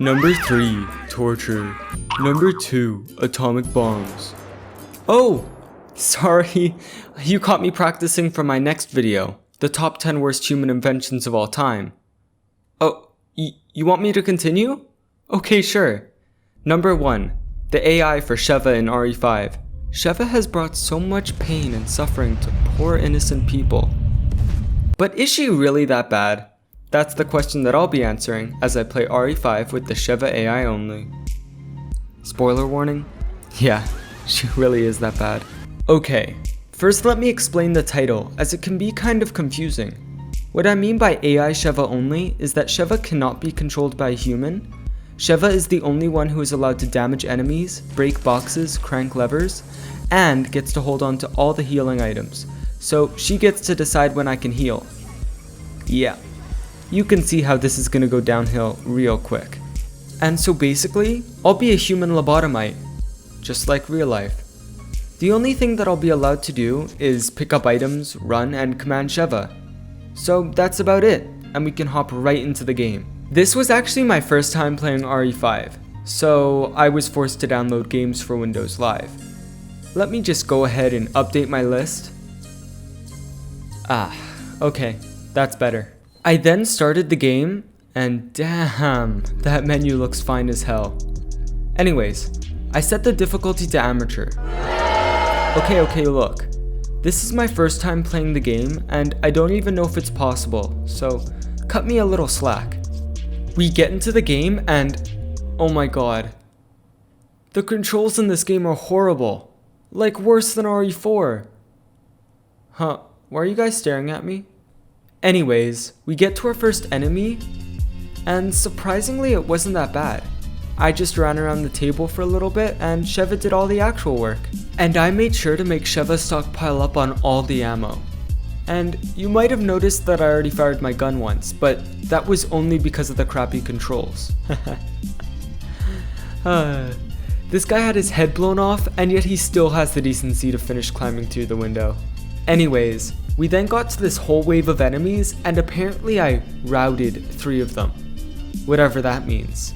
Number 3, torture. Number 2, atomic bombs. Oh, sorry, you caught me practicing for my next video, the top 10 worst human inventions of all time. Oh, you want me to continue? Okay, sure. Number 1, the AI for Sheva in RE5. Sheva has brought so much pain and suffering to poor innocent people. But is she really that bad? That's the question that I'll be answering as I play RE5 with the Sheva AI only. Spoiler warning? Yeah, she really is that bad. Okay, first let me explain the title as it can be kind of confusing. What I mean by AI Sheva only is that Sheva cannot be controlled by a human. Sheva is the only one who is allowed to damage enemies, break boxes, crank levers, and gets to hold on to all the healing items. So she gets to decide when I can heal. Yeah. You can see how this is gonna go downhill real quick. And so basically, I'll be a human lobotomite, just like real life. The only thing that I'll be allowed to do is pick up items, run, and command Sheva. So that's about it, and we can hop right into the game. This was actually my first time playing RE5, so I was forced to download games for Windows Live. Let me just go ahead and update my list. Okay, that's better. I then started the game, and damn, that menu looks fine as hell. Anyways, I set the difficulty to amateur. Okay, look. This is my first time playing the game, and I don't even know if it's possible, so cut me a little slack. We get into the game, and oh my god. The controls in this game are horrible. Like worse than RE4. Huh, why are you guys staring at me? Anyways, we get to our first enemy, and surprisingly it wasn't that bad. I just ran around the table for a little bit and Sheva did all the actual work. And I made sure to make Sheva stockpile up on all the ammo. And you might have noticed that I already fired my gun once, but that was only because of the crappy controls. This guy had his head blown off, and yet he still has the decency to finish climbing through the window. Anyways, we then got to this whole wave of enemies, and apparently I routed 3 of them. Whatever that means.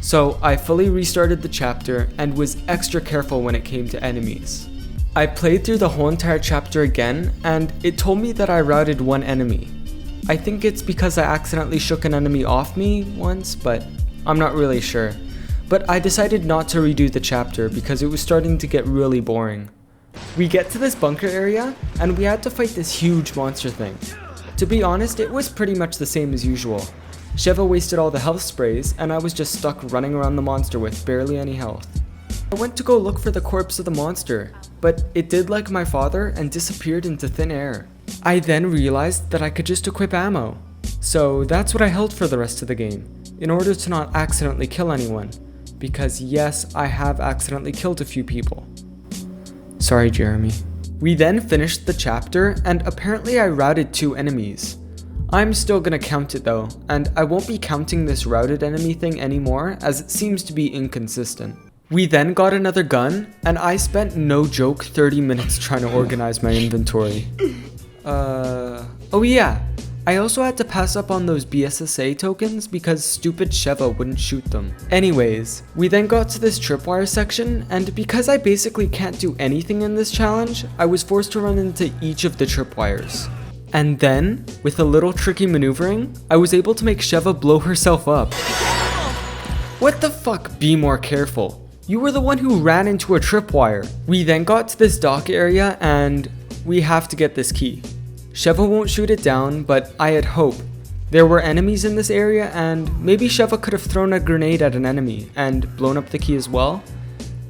So I fully restarted the chapter and was extra careful when it came to enemies. I played through the whole entire chapter again, and it told me that I routed 1 enemy. I think it's because I accidentally shook an enemy off me once, but I'm not really sure. But I decided not to redo the chapter because it was starting to get really boring. We get to this bunker area, and we had to fight this huge monster thing. To be honest, it was pretty much the same as usual. Sheva wasted all the health sprays, and I was just stuck running around the monster with barely any health. I went to go look for the corpse of the monster, but it did like my father and disappeared into thin air. I then realized that I could just equip ammo. So that's what I held for the rest of the game, in order to not accidentally kill anyone. Because yes, I have accidentally killed a few people. Sorry, Jeremy. We then finished the chapter, and apparently I routed 2 enemies. I'm still gonna count it though, and I won't be counting this routed enemy thing anymore as it seems to be inconsistent. We then got another gun, and I spent no joke 30 minutes trying to organize my inventory. Oh yeah, I also had to pass up on those BSSA tokens because stupid Sheva wouldn't shoot them. Anyways, we then got to this tripwire section, and because I basically can't do anything in this challenge, I was forced to run into each of the tripwires. And then, with a little tricky maneuvering, I was able to make Sheva blow herself up. What the fuck? Be more careful. You were the one who ran into a tripwire. We then got to this dock area, and we have to get this key. Sheva won't shoot it down, but I had hope. There were enemies in this area, and maybe Sheva could have thrown a grenade at an enemy and blown up the key as well.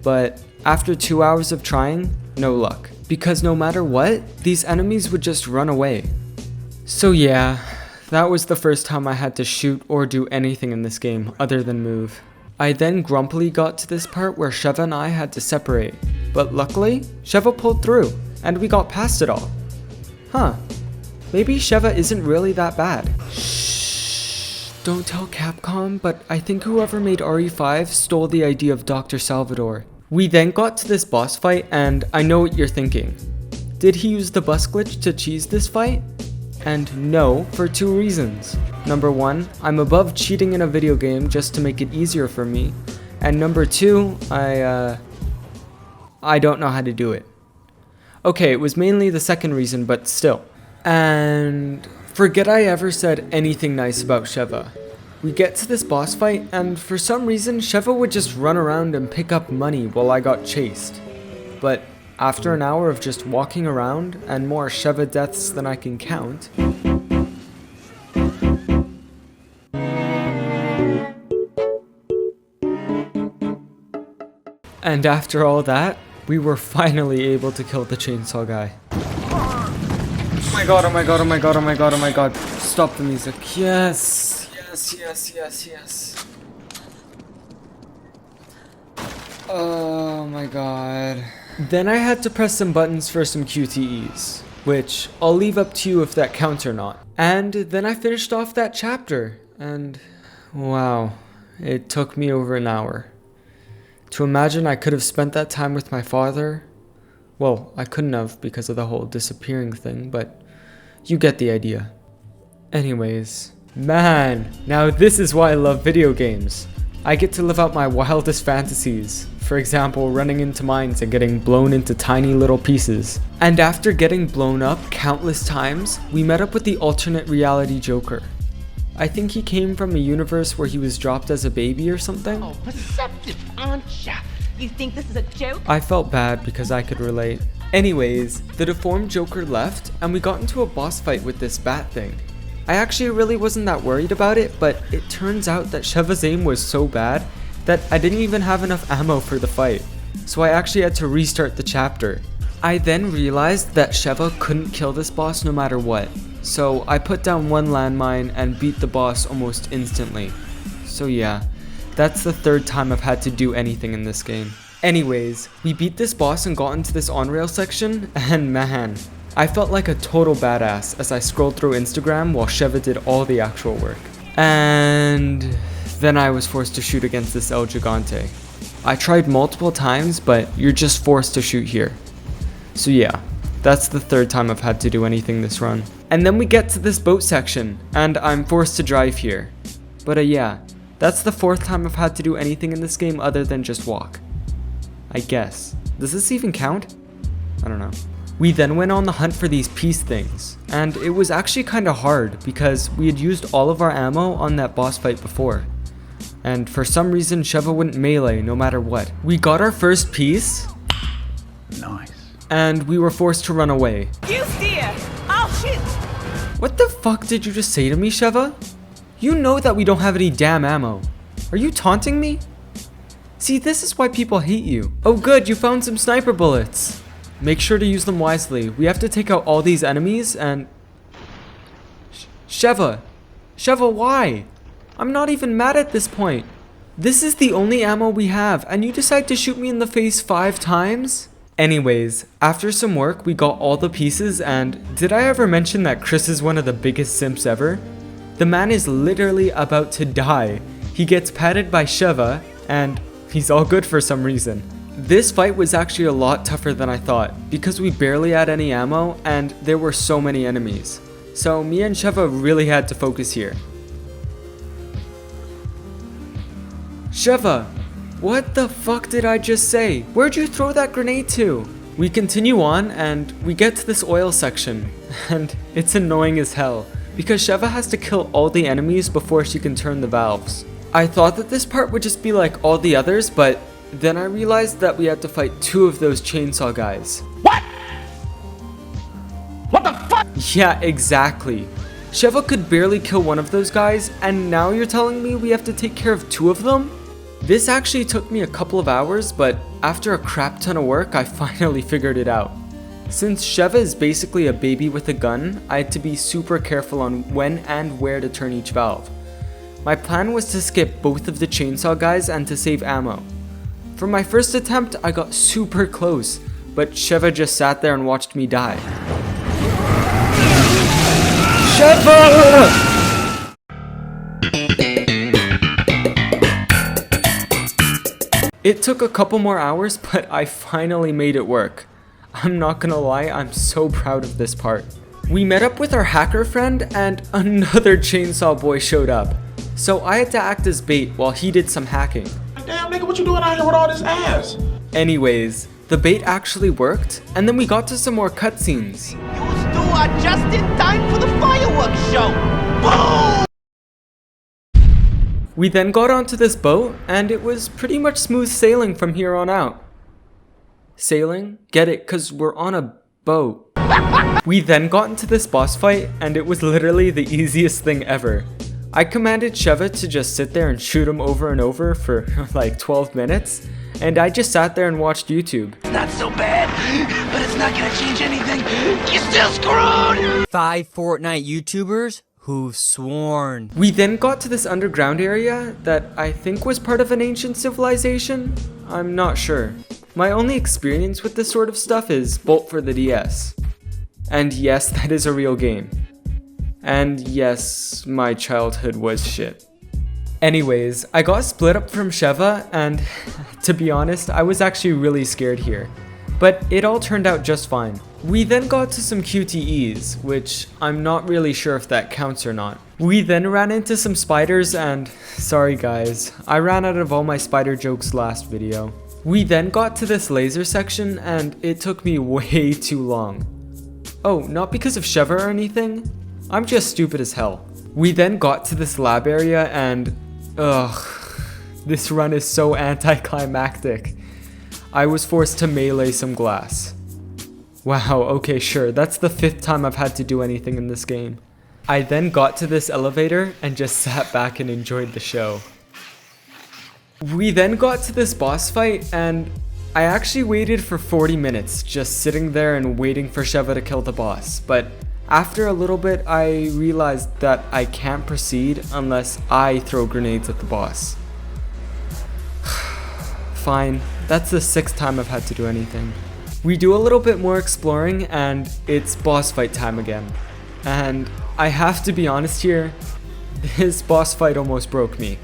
But after 2 hours of trying, no luck. Because no matter what, these enemies would just run away. So yeah, that was the first time I had to shoot or do anything in this game other than move. I then grumpily got to this part where Sheva and I had to separate. But luckily, Sheva pulled through, and we got past it all. Huh. Maybe Sheva isn't really that bad. Shh, don't tell Capcom, but I think whoever made RE5 stole the idea of Dr. Salvador. We then got to this boss fight, and I know what you're thinking. Did he use the bus glitch to cheese this fight? And no, for 2 reasons. Number 1, I'm above cheating in a video game just to make it easier for me. And number 2, I don't know how to do it. Okay, it was mainly the second reason, but still. And forget I ever said anything nice about Sheva. We get to this boss fight, and for some reason, Sheva would just run around and pick up money while I got chased. But after an hour of just walking around, and more Sheva deaths than I can count, and after all that, we were finally able to kill the chainsaw guy. Oh my god, oh my god, oh my god, oh my god, oh my god. Stop the music. Yes, yes, yes, yes, yes. Oh my god. Then I had to press some buttons for some QTEs, which I'll leave up to you if that counts or not. And then I finished off that chapter, and wow, it took me over an hour. To imagine I could have spent that time with my father, well, I couldn't have because of the whole disappearing thing, but you get the idea. Anyways, man, now this is why I love video games. I get to live out my wildest fantasies. For example, running into mines and getting blown into tiny little pieces. And after getting blown up countless times, we met up with the alternate reality Joker. I think he came from a universe where he was dropped as a baby or something. Oh, perceptive, aren't ya? You think this is a joke? I felt bad because I could relate. Anyways, the deformed Joker left and we got into a boss fight with this bat thing. I actually really wasn't that worried about it, but it turns out that Sheva's aim was so bad that I didn't even have enough ammo for the fight. So I actually had to restart the chapter. I then realized that Sheva couldn't kill this boss no matter what. So I put down one landmine and beat the boss almost instantly. So yeah, that's the third time I've had to do anything in this game. Anyways, we beat this boss and got into this on-rail section, and man, I felt like a total badass as I scrolled through Instagram while Sheva did all the actual work. And then I was forced to shoot against this El Gigante. I tried multiple times, but you're just forced to shoot here. So yeah, that's the third time I've had to do anything this run. And then we get to this boat section, and I'm forced to drive here. But yeah, that's the fourth time I've had to do anything in this game other than just walk. I guess. Does this even count? I don't know. We then went on the hunt for these peace things, and it was actually kinda hard because we had used all of our ammo on that boss fight before. And for some reason, Sheva wouldn't melee no matter what. We got our first piece. Nice. And we were forced to run away. You steer! I'll shoot! What the fuck did you just say to me, Sheva? You know that we don't have any damn ammo. Are you taunting me? See, this is why people hate you. Oh good, you found some sniper bullets. Make sure to use them wisely. We have to take out all these enemies and... Sheva! Sheva, why? I'm not even mad at this point. This is the only ammo we have, and you decide to shoot me in the face 5 times? Anyways, after some work, we got all the pieces, and did I ever mention that Chris is one of the biggest simps ever? The man is literally about to die. He gets patted by Sheva, and he's all good for some reason. This fight was actually a lot tougher than I thought, because we barely had any ammo, and there were so many enemies. So me and Sheva really had to focus here. Sheva! What the fuck did I just say? Where'd you throw that grenade to? We continue on and we get to this oil section, and it's annoying as hell because Sheva has to kill all the enemies before she can turn the valves. I thought that this part would just be like all the others, but then I realized that we had to fight 2 of those chainsaw guys. What? What the fuck? Yeah, exactly. Sheva could barely kill one of those guys, and now you're telling me we have to take care of 2 of them? This actually took me a couple of hours, but after a crap ton of work, I finally figured it out. Since Sheva is basically a baby with a gun, I had to be super careful on when and where to turn each valve. My plan was to skip both of the chainsaw guys and to save ammo. For my first attempt, I got super close, but Sheva just sat there and watched me die. Sheva! It took a couple more hours, but I finally made it work. I'm not gonna lie, I'm so proud of this part. We met up with our hacker friend and another chainsaw boy showed up. So I had to act as bait while he did some hacking. Damn nigga, what you doing out here with all this ass? Anyways, the bait actually worked, and then we got to some more cutscenes. You two are just in time for the fireworks show. Boom! We then got onto this boat, and it was pretty much smooth sailing from here on out. Sailing? Get it, cause we're on a boat. We then got into this boss fight, and it was literally the easiest thing ever. I commanded Sheva to just sit there and shoot him over and over for like 12 minutes, and I just sat there and watched YouTube. Not so bad, but it's not gonna change anything. You're still screwed! 5 Fortnite YouTubers who've sworn. We then got to this underground area that I think was part of an ancient civilization. I'm not sure. My only experience with this sort of stuff is Bolt for the DS. And yes, that is a real game. And yes, my childhood was shit. Anyways, I got split up from Sheva, and to be honest, I was actually really scared here. But it all turned out just fine. We then got to some QTEs, which I'm not really sure if that counts or not. We then ran into some spiders and, sorry guys, I ran out of all my spider jokes last video. We then got to this laser section and it took me way too long. Oh, not because of Sheva or anything, I'm just stupid as hell. We then got to this lab area and, this run is so anticlimactic. I was forced to melee some glass. Wow, okay, sure, that's the 5th time I've had to do anything in this game. I then got to this elevator and just sat back and enjoyed the show. We then got to this boss fight and I actually waited for 40 minutes just sitting there and waiting for Sheva to kill the boss, but after a little bit I realized that I can't proceed unless I throw grenades at the boss. Fine, that's the 6th time I've had to do anything. We do a little bit more exploring and it's boss fight time again. And I have to be honest here, this boss fight almost broke me.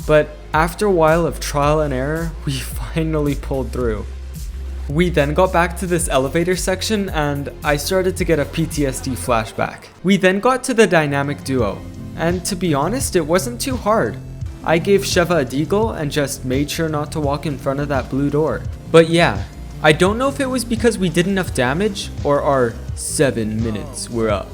But after a while of trial and error, we finally pulled through. We then got back to this elevator section and I started to get a PTSD flashback. We then got to the dynamic duo, and to be honest, it wasn't too hard. I gave Sheva a deagle and just made sure not to walk in front of that blue door. But yeah, I don't know if it was because we did enough damage or our 7 minutes were up.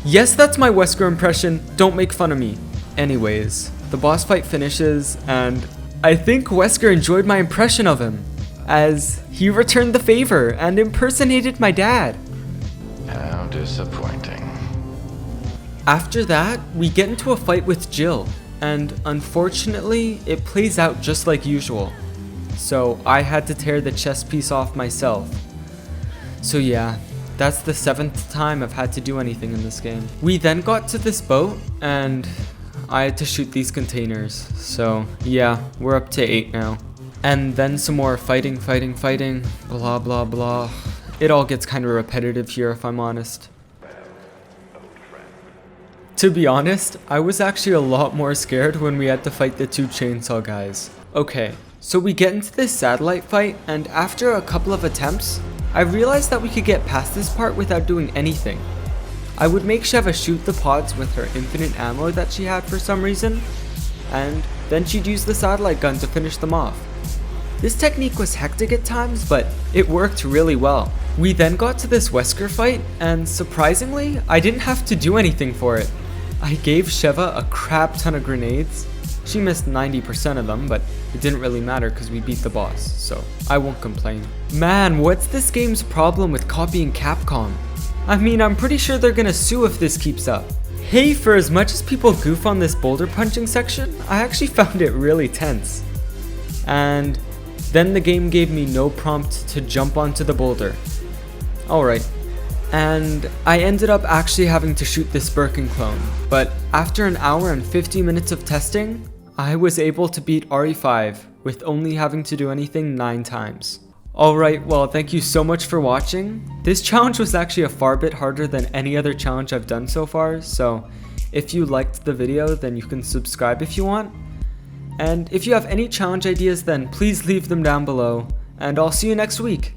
Yes, that's my Wesker impression, don't make fun of me. Anyways, the boss fight finishes and I think Wesker enjoyed my impression of him, as he returned the favor and impersonated my dad. How disappointing. After that, we get into a fight with Jill, and unfortunately, it plays out just like usual. So I had to tear the chest piece off myself. So yeah, that's the 7th time I've had to do anything in this game. We then got to this boat, and I had to shoot these containers. So yeah, we're up to 8 now. And then some more fighting, blah blah blah. It all gets kind of repetitive here if I'm honest. To be honest, I was actually a lot more scared when we had to fight the 2 chainsaw guys. Okay, so we get into this satellite fight, and after a couple of attempts, I realized that we could get past this part without doing anything. I would make Sheva shoot the pods with her infinite ammo that she had for some reason, and then she'd use the satellite gun to finish them off. This technique was hectic at times, but it worked really well. We then got to this Wesker fight, and surprisingly, I didn't have to do anything for it. I gave Sheva a crap ton of grenades. She missed 90% of them, but it didn't really matter because we beat the boss, so I won't complain. Man, what's this game's problem with copying Capcom? I mean, I'm pretty sure they're gonna sue if this keeps up. Hey, for as much as people goof on this boulder punching section, I actually found it really tense. And then the game gave me no prompt to jump onto the boulder. Alright. And I ended up actually having to shoot this Birkin clone, but after an hour and 50 minutes of testing, I was able to beat RE5 with only having to do anything 9 times. Alright, well, thank you so much for watching. This challenge was actually a far bit harder than any other challenge I've done so far, so if you liked the video, then you can subscribe if you want. And if you have any challenge ideas, then please leave them down below, and I'll see you next week.